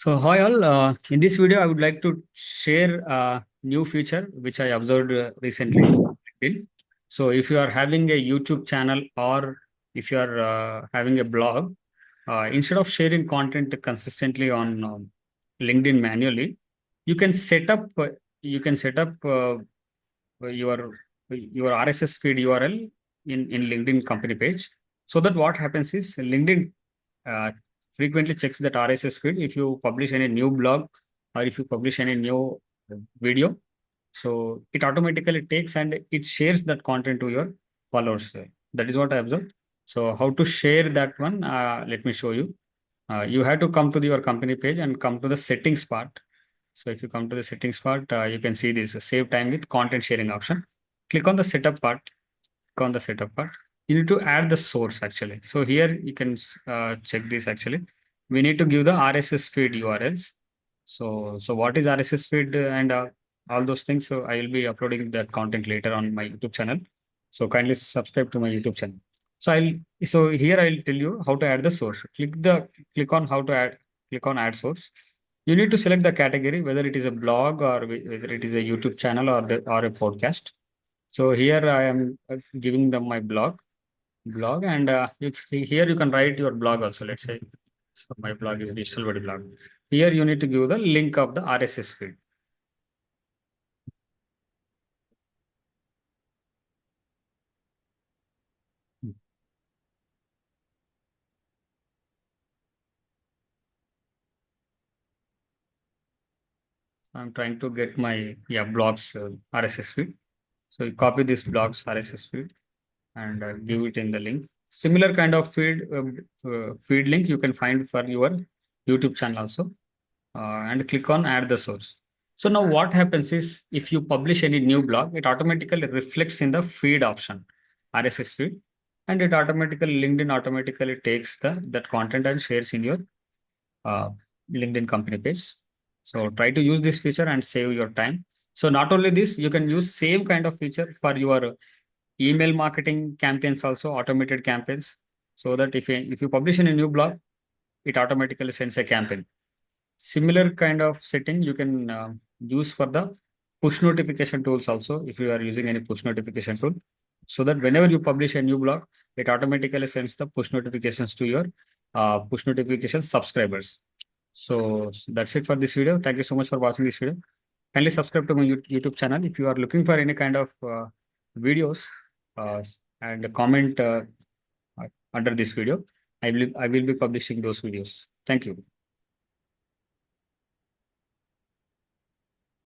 So hi all, in this video I would like to share a new feature which I observed recently on LinkedIn. So if you are having a YouTube channel or if you are having a blog, instead of sharing content consistently on LinkedIn manually, you can set up your RSS feed URL in LinkedIn company page. So that what happens is LinkedIn uh, frequently checks that RSS feed if you publish any new blog or if you publish any new video. So it automatically takes and it shares that content to your followers. That is what I observed. So how to share that one? Let me show you. You have to come to your company page and come to the settings part. So if you come to the settings part, you can see this save time with content sharing option. Click on the setup part. Click on the setup part. You need to add the source actually. So here you can check this actually. We need to give the RSS feed URLs. So what is RSS feed and all those things? So I will be uploading that content later on my YouTube channel. So kindly subscribe to my YouTube channel. So here I'll tell you how to add the source. Click on how to add. Click on add source. You need to select the category, whether it is a blog or whether it is a YouTube channel or a podcast. So here I am giving them my blog, and here you can write your blog also. Let's say, so my blog is Digital Body Blog. Here you need to give the link of the RSS feed. I'm trying to get my blogs RSS feed. So you copy this blog's RSS feed and give it in the link. Similar kind of feed link you can find for your YouTube channel also, and click on add the source. So now what happens is if you publish any new blog, it automatically reflects in the feed option, RSS feed, and it automatically LinkedIn automatically takes that content and shares in your uh, LinkedIn company page. So try to use this feature and save your time. So not only this, you can use same kind of feature for your email marketing campaigns also, automated campaigns, so that if you publish in a new blog, it automatically sends a campaign. Similar kind of setting you can use for the push notification tools also, if you are using any push notification tool, so that whenever you publish a new blog, it automatically sends the push notifications to your push notification subscribers. So that's it for this video. Thank you so much for watching this video. Kindly subscribe to my YouTube channel if you are looking for any kind of videos, uh, and comment under this video. I will be publishing those videos. Thank you.